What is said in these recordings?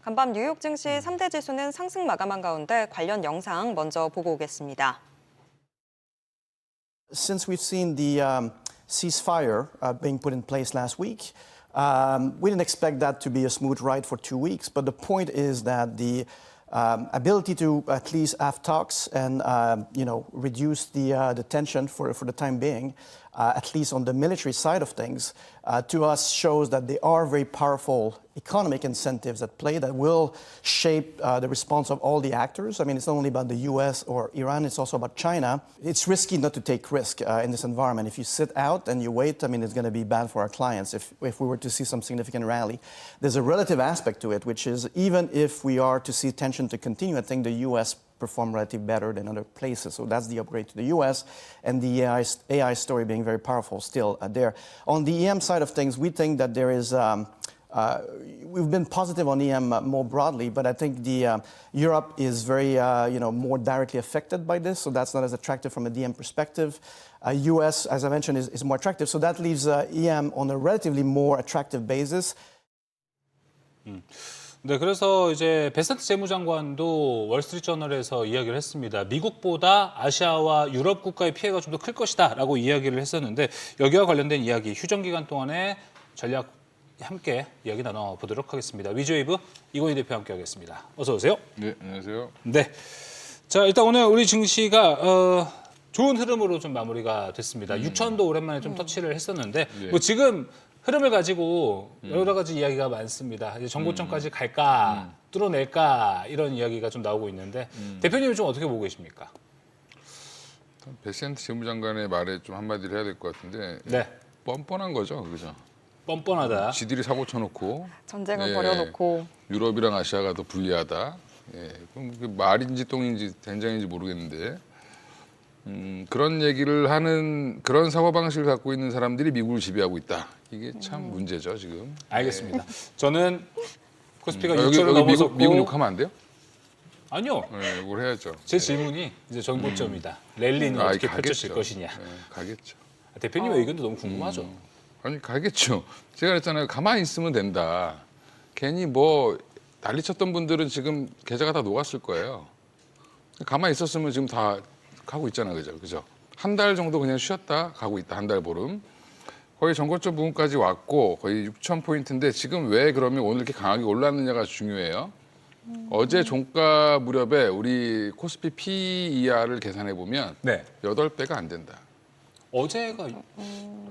간밤 뉴욕 증시 3대 지수는 상승 마감한 가운데 관련 영상 먼저 보고 오겠습니다. Since we've seen the ceasefire being put in place last week, we didn't expect that to be a smooth ride for 2 weeks. But the point is that the ability to at least have talks and reduce the tension for the time being, at least on the military side of things, to us shows that there are very powerful economic incentives at play that will shape the response of all the actors. I mean, it's not only about the US or Iran, it's also about China. It's risky not to take risk in this environment. If you sit out and you wait, I mean, it's going to be bad for our clients if we were to see some significant rally. There's a relative aspect to it, which is even if we are to see tension to continue, I think the US perform relatively better than other places. So that's the upgrade to the US, and the AI story being very powerful still there. On the EM side of things, we think that there is we've been positive on EM more broadly, but I think Europe is very more directly affected by this, so that's not as attractive from a DM perspective. US, as I mentioned, is more attractive, so that leaves EM on a relatively more attractive basis. 네, 그래서 이제 베센트 재무장관도 월스트리트저널에서 이야기를 했습니다. 미국보다 아시아와 유럽 국가의 피해가 좀 더 클 것이다라고 이야기를 했었는데 여기와 관련된 이야기, 휴전 기간 동안의 전략 함께 이야기 나눠보도록 하겠습니다. 위즈웨이브 이건희 대표 함께 하겠습니다. 어서 오세요. 네, 안녕하세요. 네, 자 일단 오늘 우리 증시가 좋은 흐름으로 좀 마무리가 됐습니다. 6천도 오랜만에 좀 터치를 했었는데 네. 뭐 지금 흐름을 가지고 여러 가지 이야기가 많습니다. 이제 정고점까지 갈까, 뚫어낼까 이런 이야기가 좀 나오고 있는데 대표님은 좀 어떻게 보고 계십니까? 베센트 재무장관의 말에 좀 한마디를 해야 될 것 같은데 네, 뻔뻔한 거죠, 그죠? 뻔뻔하다. 지들이 사고 쳐놓고 전쟁을 예, 벌여놓고 유럽이랑 아시아가 더 불리하다. 예, 그럼 그게 말인지 똥인지 된장인지 모르겠는데 그런 얘기를 하는 그런 사고방식을 갖고 있는 사람들이 미국을 지배하고 있다. 이게 참 문제죠, 지금. 알겠습니다. 저는 코스피가 여기 6천을 넘어섰고 미국 욕하면 안 돼요? 아니요. 네, 이걸 해야죠. 제 질문이 이제 정고점이다. 랠리는 어떻게 펼쳐질 가겠죠. 것이냐. 네, 가겠죠. 대표님의 의견도 너무 궁금하죠. 아니 가겠죠. 제가 그랬잖아요. 가만히 있으면 된다. 괜히 뭐 난리쳤던 분들은 지금 계좌가 다 녹았을 거예요. 가만히 있었으면 지금 다 가고 있잖아요, 그죠? 한 달 정도 그냥 쉬었다 가고 있다. 한 달 보름. 거의 전고점 부분까지 왔고 거의 6천 포인트인데 지금 왜 그러면 오늘 이렇게 강하게 올랐느냐가 중요해요. 어제 종가 무렵에 우리 코스피 PER을 계산해 보면 네. 8배가 안 된다. 어제가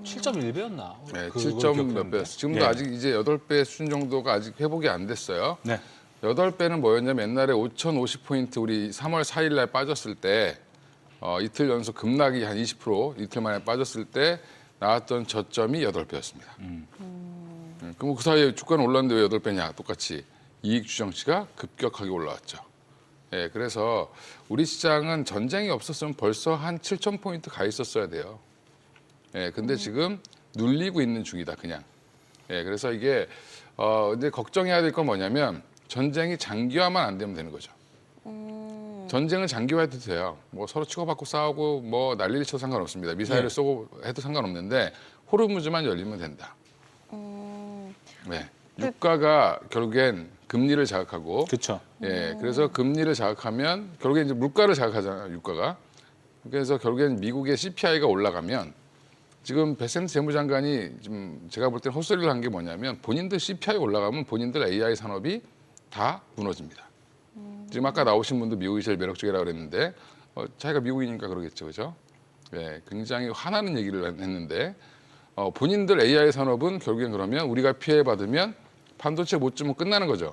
7.1배였나? 네, 7점 몇 배였어요. 지금도 아직 이제 8배 수준 정도가 아직 회복이 안 됐어요. 네. 8배는 뭐였냐면 옛날에 5,050포인트 우리 3월 4일 날 빠졌을 때 이틀 연속 급락이 한 20% 이틀 만에 빠졌을 때 나왔던 저점이 8배였습니다. 그럼 그 사이에 주가는 올랐는데 왜 8배냐? 똑같이 이익 추정치가 급격하게 올라왔죠. 예, 그래서 우리 시장은 전쟁이 없었으면 벌써 한 7,000포인트 가 있었어야 돼요. 예, 근데 지금 눌리고 있는 중이다, 그냥. 예, 그래서 이게 근데 걱정해야 될 건 뭐냐면 전쟁이 장기화만 안 되면 되는 거죠. 전쟁은 장기화해도 돼요. 뭐 서로 치고받고 싸우고 뭐 난리를 쳐도 상관없습니다. 미사일을 쏘고 해도 상관없는데 호르무즈만 열리면 된다. 네. 유가가 결국엔 금리를 자극하고, 그렇죠. 예, 그래서 금리를 자극하면 결국엔 이제 물가를 자극하잖아요, 유가가. 그래서 결국엔 미국의 CPI가 올라가면 지금 베센트 재무장관이 좀 제가 볼 때는 헛소리를 한 게 뭐냐면 본인들 CPI 올라가면 본인들 AI 산업이 다 무너집니다. 지금 아까 나오신 분도 미국이 제일 매력적이라고 그랬는데 자기가 미국이니까 그러겠죠, 그죠? 예, 굉장히 화나는 얘기를 했는데 본인들 AI 산업은 결국엔 그러면 우리가 피해받으면 반도체 못 주면 끝나는 거죠.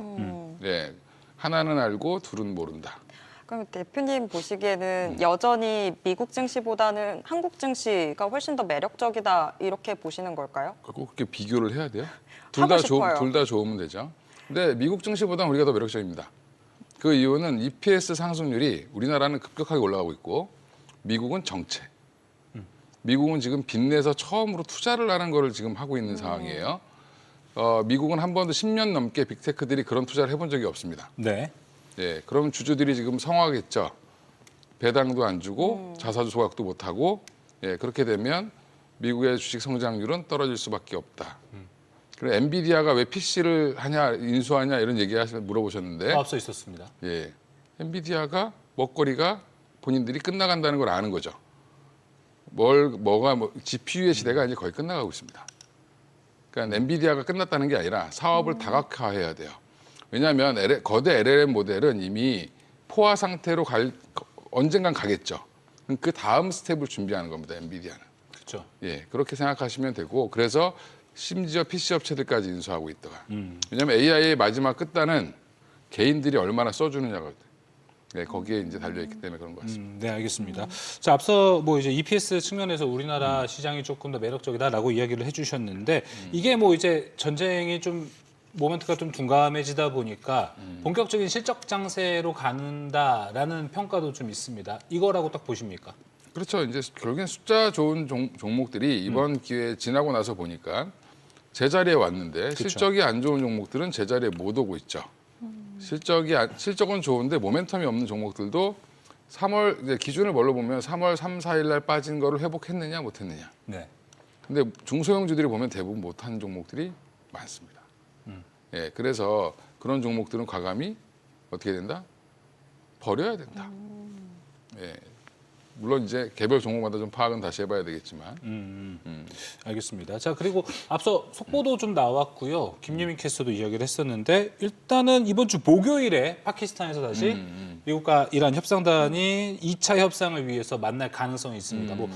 예, 하나는 알고 둘은 모른다. 그럼 대표님 보시기에는 여전히 미국 증시보다는 한국 증시가 훨씬 더 매력적이다 이렇게 보시는 걸까요? 꼭 그렇게 비교를 해야 돼요? 하고 싶어요. 둘 다 좋으면 되죠. 근데 미국 증시보다는 우리가 더 매력적입니다. 그 이유는 EPS 상승률이 우리나라는 급격하게 올라가고 있고 미국은 정체. 미국은 지금 빚내서 처음으로 투자를 하는 거를 지금 하고 있는 상황이에요. 미국은 한 번도 10년 넘게 빅테크들이 그런 투자를 해본 적이 없습니다. 네. 예, 그럼 주주들이 지금 성화하겠죠. 배당도 안 주고 자사주 소각도 못 하고, 예, 그렇게 되면 미국의 주식 성장률은 떨어질 수밖에 없다. 그리고 엔비디아가 왜 PC를 하냐, 인수하냐 이런 물어보셨는데, 앞서 있었습니다. 예, 엔비디아가 먹거리가 본인들이 끝나간다는 걸 아는 거죠. GPU의 시대가 이제 거의 끝나가고 있습니다. 그러니까 엔비디아가 끝났다는 게 아니라 사업을 다각화해야 돼요. 왜냐하면 거대 LLM 모델은 이미 포화 상태로 언젠간 가겠죠. 그 다음 스텝을 준비하는 겁니다. 엔비디아는. 그렇죠. 예, 그렇게 생각하시면 되고, 그래서 심지어 PC 업체들까지 인수하고 있다가. 왜냐하면 AI의 마지막 끝단은 개인들이 얼마나 써주느냐가 거기에 이제 달려있기 때문에 그런 것 같습니다. 네, 알겠습니다. 자, 앞서 뭐 이제 EPS 측면에서 우리나라 시장이 조금 더 매력적이다라고 이야기를 해주셨는데 이게 뭐 이제 전쟁이 좀 모멘트가 좀 둔감해지다 보니까 본격적인 실적 장세로 간다라는 평가도 좀 있습니다. 이거라고 딱 보십니까? 그렇죠. 이제 결국엔 숫자 좋은 종목들이 이번 기회에 지나고 나서 보니까 제자리에 왔는데 실적이 안 좋은 종목들은 제자리에 못 오고 있죠. 실적은 좋은데 모멘텀이 없는 종목들도 3월 이제 기준을 뭘로 보면 3월 3, 4일 날 빠진 거를 회복했느냐 못했느냐. 네. 근데 중소형주들이 보면 대부분 못한 종목들이 많습니다. 예, 그래서 그런 종목들은 과감히 어떻게 된다? 버려야 된다. 예, 물론 이제 개별 종목마다 좀 파악은 다시 해봐야 되겠지만. 알겠습니다. 자, 그리고 앞서 속보도 좀 나왔고요. 김유민 캐스터도 이야기를 했었는데 일단은 이번 주 목요일에 파키스탄에서 다시 미국과 이란 협상단이 2차 협상을 위해서 만날 가능성이 있습니다. 뭐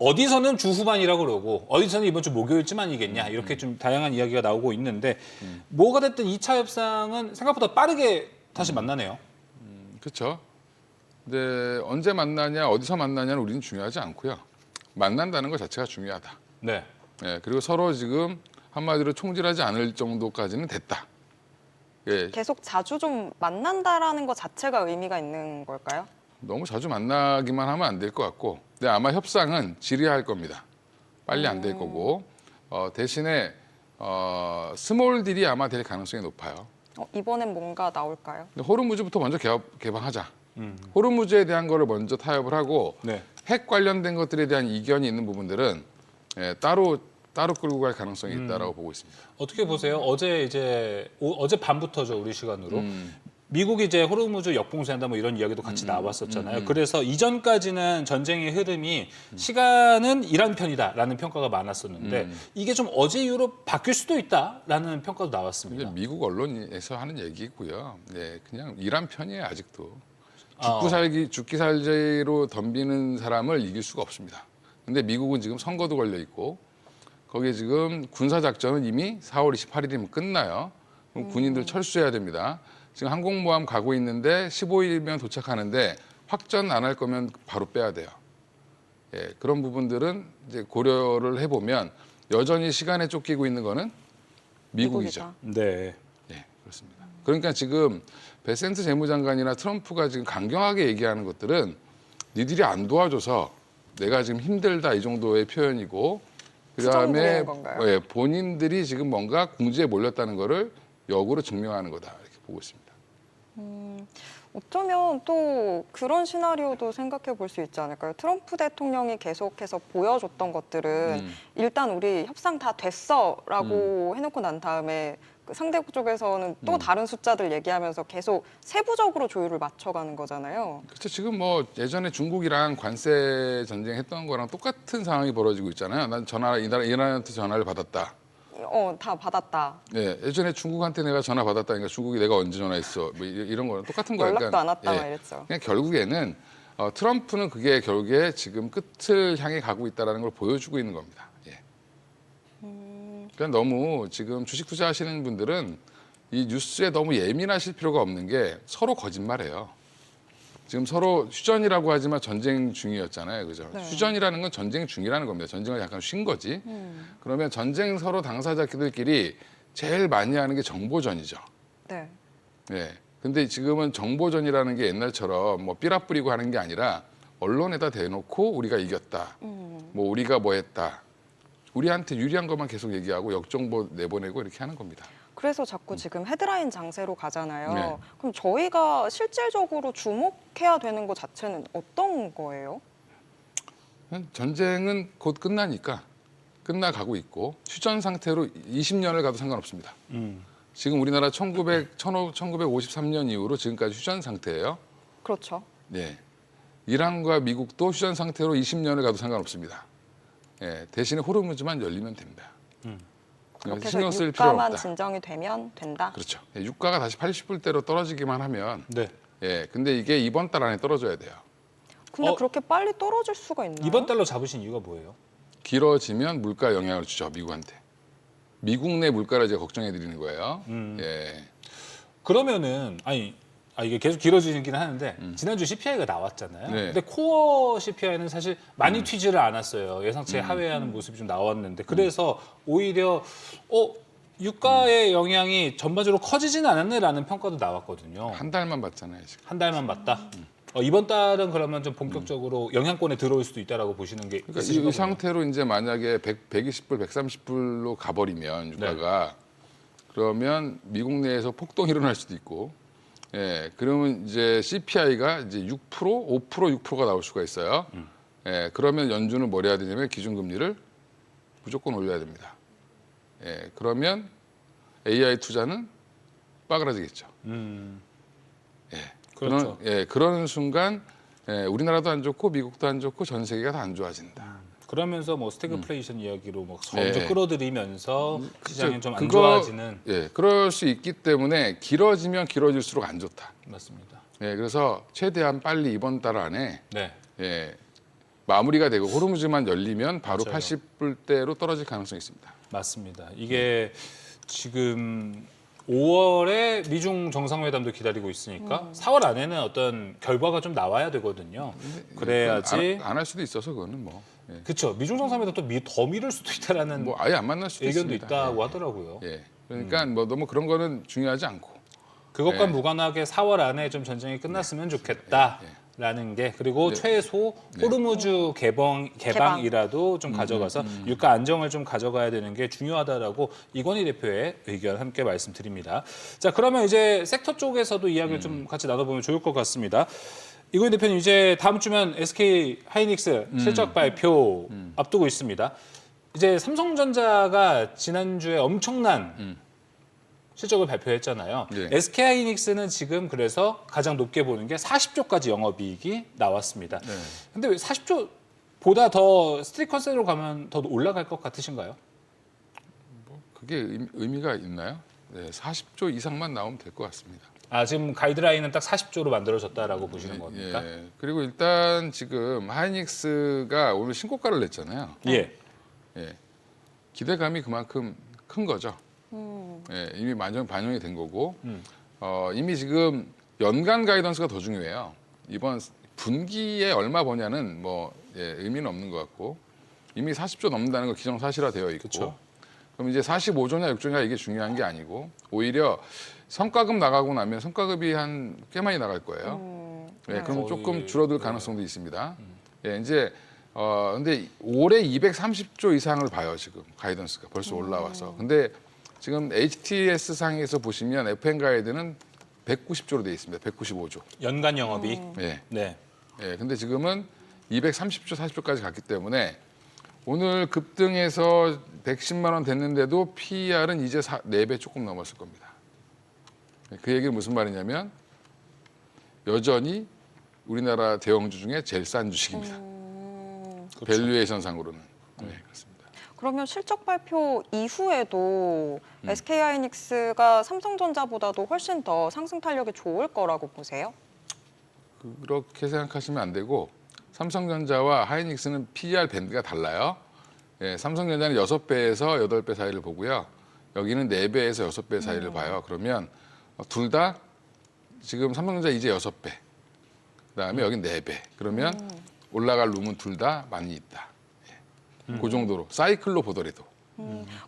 어디서는 주 후반이라고 그러고 어디서는 이번 주 목요일쯤 아니겠냐 이렇게 좀 다양한 이야기가 나오고 있는데 뭐가 됐든 2차 협상은 생각보다 빠르게 다시 만나네요. 그렇죠. 근데 언제 만나냐, 어디서 만나냐는 우리는 중요하지 않고요. 만난다는 것 자체가 중요하다. 네. 예, 그리고 서로 지금 한마디로 총질하지 않을 정도까지는 됐다. 예, 계속 자주 좀 만난다라는 것 자체가 의미가 있는 걸까요? 너무 자주 만나기만 하면 안 될 것 같고, 근데 아마 협상은 지리할 겁니다. 빨리 안 될 거고, 대신에 스몰 딜이 아마 될 가능성이 높아요. 이번엔 뭔가 나올까요? 근데 호르무즈부터 먼저 개방하자. 호르무즈에 대한 거를 먼저 타협을 하고, 네. 핵 관련된 것들에 대한 이견이 있는 부분들은 따로 끌고 갈 가능성이 있다라고 보고 있습니다. 어떻게 보세요? 어제 밤부터죠, 우리 시간으로. 미국이 이제 호르무즈 역봉쇄한다 뭐 이런 이야기도 같이 나왔었잖아요. 그래서 이전까지는 전쟁의 흐름이 시간은 이란 편이다라는 평가가 많았었는데 이게 좀 어제 이후로 바뀔 수도 있다라는 평가도 나왔습니다. 이제 미국 언론에서 하는 얘기고요. 네, 그냥 이란 편이에요 아직도. 죽기 살기로 덤비는 사람을 이길 수가 없습니다. 근데 미국은 지금 선거도 걸려 있고 거기에 지금 군사 작전은 이미 4월 28일이면 끝나요. 그럼 군인들 철수해야 됩니다. 지금 항공모함 가고 있는데 15일이면 도착하는데 확전 안 할 거면 바로 빼야 돼요. 예, 그런 부분들은 이제 고려를 해보면 여전히 시간에 쫓기고 있는 거는 미국이죠. 미국이다. 네. 예, 그렇습니다. 그러니까 지금 베센트 재무장관이나 트럼프가 지금 강경하게 얘기하는 것들은 니들이 안 도와줘서 내가 지금 힘들다 이 정도의 표현이고 그다음에 부정부인 건가요? 예, 본인들이 지금 뭔가 궁지에 몰렸다는 거를 역으로 증명하는 거다 이렇게 보고 있습니다. 어쩌면 또 그런 시나리오도 생각해 볼 수 있지 않을까요? 트럼프 대통령이 계속해서 보여줬던 것들은 일단 우리 협상 다 됐어라고 해놓고 난 다음에 그 상대국 쪽에서는 또 다른 숫자들 얘기하면서 계속 세부적으로 조율을 맞춰가는 거잖아요. 그렇죠. 지금 뭐 예전에 중국이랑 관세 전쟁했던 거랑 똑같은 상황이 벌어지고 있잖아요. 난 이란한테 전화를 받았다. 다 받았다. 예, 예전에 중국한테 내가 전화 받았다니까 중국이 내가 언제 전화했어. 뭐 이런 거랑 똑같은 거예요. 연락도 안 왔다 막 예, 이랬죠. 그냥 결국에는 트럼프는 그게 결국에 지금 끝을 향해 가고 있다는 걸 보여주고 있는 겁니다. 예. 그러니까 너무 지금 주식 투자하시는 분들은 이 뉴스에 너무 예민하실 필요가 없는 게 서로 거짓말해요. 지금 서로 휴전이라고 하지만 전쟁 중이었잖아요. 그죠? 네. 휴전이라는 건 전쟁 중이라는 겁니다. 전쟁을 약간 쉰 거지. 그러면 전쟁 서로 당사자들끼리 제일 많이 하는 게 정보전이죠. 네. 예. 근데 지금은 정보전이라는 게 옛날처럼 뭐 삐라 뿌리고 하는 게 아니라 언론에다 대놓고 우리가 이겼다. 뭐 우리가 뭐 했다. 우리한테 유리한 것만 계속 얘기하고 역정보 내보내고 이렇게 하는 겁니다. 그래서 자꾸 지금 헤드라인 장세로 가잖아요. 네. 그럼 저희가 실질적으로 주목해야 되는 것 자체는 어떤 거예요? 전쟁은 곧 끝나니까 끝나가고 있고 휴전 상태로 20년을 가도 상관없습니다. 지금 우리나라 1953년 이후로 지금까지 휴전 상태예요. 그렇죠. 네. 이란과 미국도 휴전 상태로 20년을 가도 상관없습니다. 예, 대신에 호르무즈만 열리면 됩니다. 그렇게 해서 신경 쓸 필요는 유가만 없다. 진정이 되면 된다. 그렇죠. 예, 유가가 다시 80불대로 떨어지기만 하면 네. 예, 근데 이게 이번 달 안에 떨어져야 돼요. 근데 어? 그렇게 빨리 떨어질 수가 있나요? 이번 달로 잡으신 이유가 뭐예요? 길어지면 물가에 영향을 주죠, 미국한테. 미국 내 물가를 이제 걱정해 드리는 거예요. 예. 그러면은 이게 계속 길어지긴 하는데 지난주 CPI가 나왔잖아요. 네. 근데 코어 CPI는 사실 많이 튀지를 않았어요. 예상치에 하회하는 모습이 좀 나왔는데 그래서 오히려 유가의 영향이 전반적으로 커지진 않았네라는 평가도 나왔거든요. 한 달만 봤잖아요, 지금. 한 달만 봤다. 이번 달은 그러면 좀 본격적으로 영향권에 들어올 수도 있다라고 보시는 게 그러니까 있으신가요? 이 상태로 이제 만약에 120불, 130불로 가버리면 유가가 그러면 미국 내에서 폭동이 일어날 수도 있고, 예, 그러면 이제 CPI가 이제 6%, 5%, 6%가 나올 수가 있어요. 예, 그러면 연준은 뭘 해야 되냐면 기준금리를 무조건 올려야 됩니다. 예, 그러면 AI 투자는 빠그라지겠죠. 그렇죠. 그런 순간 우리나라도 안 좋고 미국도 안 좋고 전 세계가 다 안 좋아진다. 그러면서 뭐 스태그플레이션 이야기로 뭐 점점 네. 끌어들이면서 시장이 좀 안 그거- 좋아지는 예, 그럴 수 있기 때문에 길어지면 길어질수록 안 좋다. 맞습니다. 예, 그래서 최대한 빨리 이번 달 안에 네. 예, 마무리가 되고 호르무즈만 열리면 바로 맞아요. 80불대로 떨어질 가능성이 있습니다. 맞습니다. 이게 지금 5월에 미중 정상회담도 기다리고 있으니까 4월 안에는 어떤 결과가 좀 나와야 되거든요. 그래야지. 안 할 수도 있어서 그거는 뭐, 예. 그렇죠. 미중 정상회담 또 더 미룰 수도 있다라는 뭐 아예 안 만날 수도 의견도 있습니다. 있다고 예. 하더라고요. 예. 그러니까 뭐 너무 그런 거는 중요하지 않고. 그것과 네. 무관하게 4월 안에 좀 전쟁이 끝났으면 좋겠다라는 게 그리고 최소 호르무즈 개방이라도 좀 가져가서 유가 안정을 좀 가져가야 되는 게 중요하다라고 이건희 대표의 의견 함께 말씀드립니다. 자, 그러면 이제 섹터 쪽에서도 이야기를 좀 같이 나눠보면 좋을 것 같습니다. 이건희 대표님 이제 다음 주면 SK 하이닉스 실적 발표 앞두고 있습니다. 이제 삼성전자가 지난주에 엄청난 실적을 발표했잖아요. 네. SK하이닉스는 지금 그래서 가장 높게 보는 게 40조까지 영업이익이 나왔습니다. 근데 왜 40조보다 더 스트릿 컨센으로 가면 더 올라갈 것 같으신가요? 그게 의미가 있나요? 네, 40조 이상만 나오면 될 것 같습니다. 지금 가이드라인은 딱 40조로 만들어졌다라고 보시는 겁니까? 예. 그리고 일단 지금 하이닉스가 오늘 신고가를 냈잖아요. 예. 예. 기대감이 그만큼 큰 거죠. 예, 이미 반영이 된 거고 이미 지금 연간 가이던스가 더 중요해요. 이번 분기에 얼마 버냐는 뭐 의미는 없는 것 같고 이미 40조 넘는다는 거 기정사실화되어 있고 그쵸. 그럼 이제 45조냐 6조냐 이게 중요한 게 아니고 오히려 성과급 나가고 나면 성과급이 꽤 많이 나갈 거예요. 예, 그럼 거의- 조금 줄어들 가능성도 있습니다. 예, 이제 근데 올해 230조 이상을 봐요 지금 가이던스가 벌써 올라와서. 근데 지금 HTS 상에서 보시면 FN 가이드는 190조로 돼 있습니다. 195조. 연간 영업이익. 예. 네. 예. 근데 지금은 230조, 40조까지 갔기 때문에 오늘 급등해서 110만 원 됐는데도 PER은 이제 4배 조금 넘었을 겁니다. 그 얘기는 무슨 말이냐면 여전히 우리나라 대형주 중에 제일 싼 주식입니다. 밸류에이션 상으로는. 네, 그렇습니다. 그러면 실적 발표 이후에도 SK하이닉스가 삼성전자보다도 훨씬 더 상승 탄력이 좋을 거라고 보세요? 그렇게 생각하시면 안 되고 삼성전자와 하이닉스는 PER 밴드가 달라요. 예, 삼성전자는 6배에서 8배 사이를 보고요. 여기는 4배에서 6배 사이를 봐요. 그러면 둘 다 지금 삼성전자 이제 6배, 그다음에 여긴 4배. 그러면 올라갈 룸은 둘 다 많이 있다. 예. 그 정도로 사이클로 보더라도.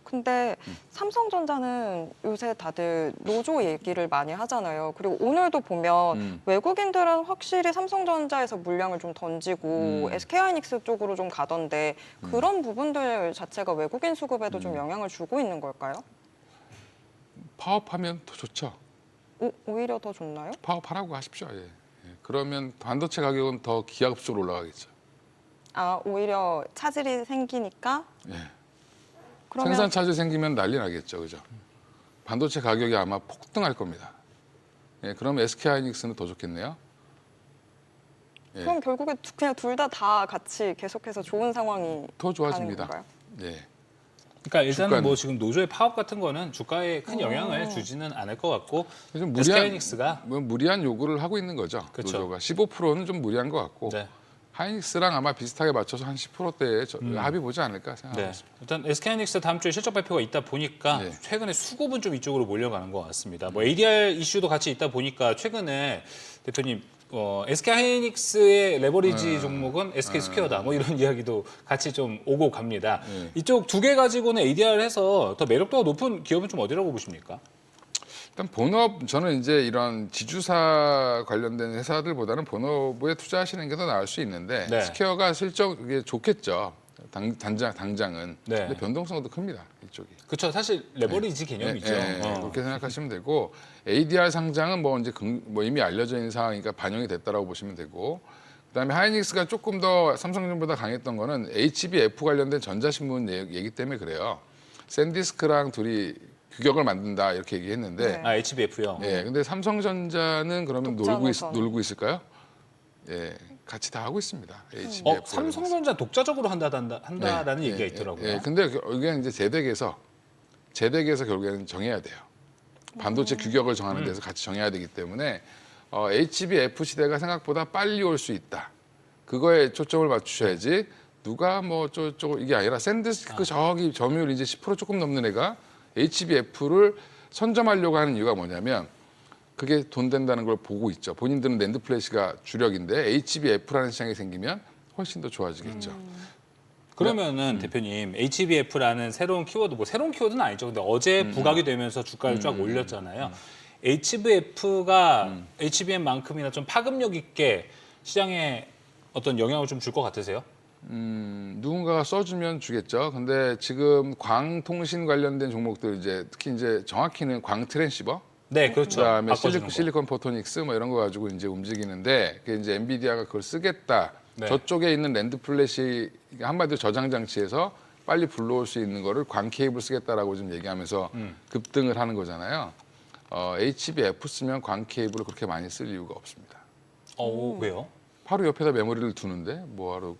근데 삼성전자는 요새 다들 노조 얘기를 많이 하잖아요. 그리고 오늘도 보면 외국인들은 확실히 삼성전자에서 물량을 좀 던지고 SK하이닉스 쪽으로 좀 가던데 그런 부분들 자체가 외국인 수급에도 좀 영향을 주고 있는 걸까요? 파업하면 더 좋죠. 오히려 더 좋나요? 파업하라고 하십시오. 예. 예. 그러면 반도체 가격은 더 기하급수로 올라가겠죠. 오히려 차질이 생기니까 예. 그러면 생산 차질 생기면 난리 나겠죠, 그죠? 반도체 가격이 아마 폭등할 겁니다. 예, 그럼 SK하이닉스는 더 좋겠네요. 예. 그럼 결국에 그냥 둘 다 같이 계속해서 좋은 상황이 더 좋아집니다. 가는 건가요? 예. 그러니까 일단은 주가는- 뭐 지금 노조의 파업 같은 거는 주가에 큰 영향을 주지는 않을 것 같고 좀 SK하이닉스가 무리한 요구를 하고 있는 거죠. 그쵸. 노조가 15%는 좀 무리한 것 같고 네. 하이닉스랑 아마 비슷하게 맞춰서 한 10%대에 합의 보지 않을까 생각하고 네. 있습니다. 일단 SK하이닉스 다음 주에 실적 발표가 있다 보니까 네. 최근에 수급은 좀 이쪽으로 몰려가는 것 같습니다. 뭐 ADR 이슈도 같이 있다 보니까 최근에 대표님 SK하이닉스의 레버리지 종목은 SK스퀘어다 뭐 이런 이야기도 같이 좀 오고 갑니다. 네. 이쪽 두 개 가지고는 ADR 해서 더 매력도가 높은 기업은 좀 어디라고 보십니까? 일단 본업 저는 이제 이런 지주사 관련된 회사들보다는 본업에 투자하시는 게 더 나을 수 있는데 네. 스퀘어가 실적이 좋겠죠. 당장은. 네. 근데 변동성도 큽니다. 이쪽이. 그렇죠. 사실 레버리지 개념이죠. 그렇게 생각하시면 되고 ADR 상장은 뭐 이제 뭐 이미 알려져 있는 상황이니까 반영이 됐다라고 보시면 되고 그다음에 하이닉스가 조금 더 삼성전보다 강했던 거는 HBF 관련된 전자신문 얘기 때문에 그래요. 샌디스크랑 둘이 규격을 만든다 이렇게 얘기했는데 아 HBF요. 예, 근데 삼성전자는 그러면 독자 노선. 놀고 있을까요? 예, 같이 다 하고 있습니다. HBF. 삼성전자 독자적으로 한다라는 얘기가 있더라고요. 예, 근데 이게 이제 재덱에서 결국에는 정해야 돼요. 반도체 규격을 정하는 데서 같이 정해야 되기 때문에 HBF 시대가 생각보다 빨리 올 수 있다. 그거에 초점을 맞추셔야지 누가 뭐 이게 아니라 샌디스크 저기 점유율 이제 10% 조금 넘는 애가 HBF를 선점하려고 하는 이유가 뭐냐면 그게 돈 된다는 걸 보고 있죠. 본인들은 낸드 플래시가 주력인데 HBF라는 시장이 생기면 훨씬 더 좋아지겠죠. 그러면은 대표님 HBF라는 새로운 키워드 뭐 새로운 키워드는 아니죠. 근데 어제 부각이 되면서 주가를 쫙 올렸잖아요. HBF가 HBM만큼이나 좀 파급력 있게 시장에 어떤 영향을 좀 줄 것 같으세요? 누군가가 써주면 주겠죠. 근데 지금 광통신 관련된 종목들 이제 특히 이제 정확히는 광 트랜시버, 네, 그렇죠. 그다음에 바꿔주는 거. 실리콘 포토닉스 뭐 이런 거 가지고 이제 움직이는데 그게 이제 엔비디아가 그걸 쓰겠다. 네. 저쪽에 있는 랜드 플래시 한마디로 저장 장치에서 빨리 불러올 수 있는 거를 광 케이블 쓰겠다라고 지금 얘기하면서 급등을 하는 거잖아요. HBF 쓰면 광 케이블을 그렇게 많이 쓸 이유가 없습니다. 왜요? 바로 옆에다 메모리를 두는데 뭐하러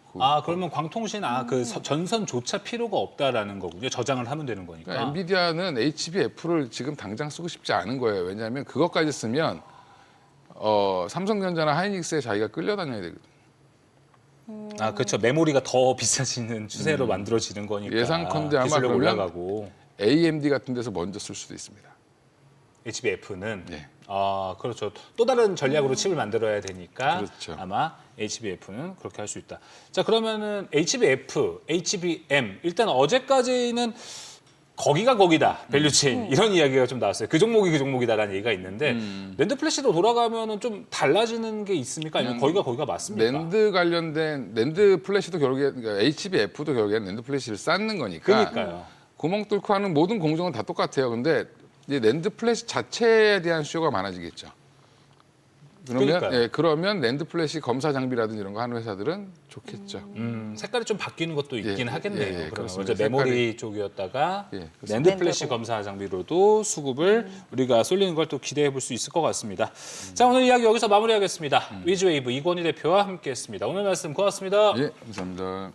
그러면 광통신 그 전선조차 필요가 없다라는 거군요. 저장을 하면 되는 거니까. 그러니까 엔비디아는 HBF를 지금 당장 쓰고 싶지 않은 거예요. 왜냐하면 그것까지 쓰면 삼성전자나 하이닉스에 자기가 끌려다녀야 되거든요. 그렇죠. 메모리가 더 비싸지는 추세로 만들어지는 거니까. 예상컨대 아마 기술력 그러면 올라가고. AMD 같은 데서 먼저 쓸 수도 있습니다. HBF는 네. 그렇죠. 또 다른 전략으로 칩을 만들어야 되니까 그렇죠. 아마 HBF는 그렇게 할 수 있다. 자, 그러면은 HBF, HBM 일단 어제까지는 거기가 거기다 밸류체인 이런 이야기가 좀 나왔어요. 그 종목이 그 종목이다라는 얘기가 있는데 랜드 플래시로 돌아가면은 좀 달라지는 게 있습니까? 아니면 거기가 맞습니까? 랜드 관련된 랜드 플래시도 결국에 그러니까 HBF도 결국에는 랜드 플래시를 쌓는 거니까. 그러니까요. 구멍 뚫고 하는 모든 공정은 다 똑같아요. 근데 이 랜드 플래시 자체에 대한 수요가 많아지겠죠. 그러니까요. 그러면 랜드 플래시 검사 장비라든지 이런 거 하는 회사들은 좋겠죠. 색깔이 좀 바뀌는 것도 있긴 하겠네요. 예, 그러면 그렇습니다. 어제 메모리 쪽이었다가 예, 그렇습니다. 랜드 플래시 검사 장비로도 수급을 우리가 쏠리는 걸 또 기대해 볼 수 있을 것 같습니다. 자, 오늘 이야기 여기서 마무리하겠습니다. 위즈웨이브 이권희 대표와 함께했습니다. 오늘 말씀 고맙습니다. 예, 감사합니다.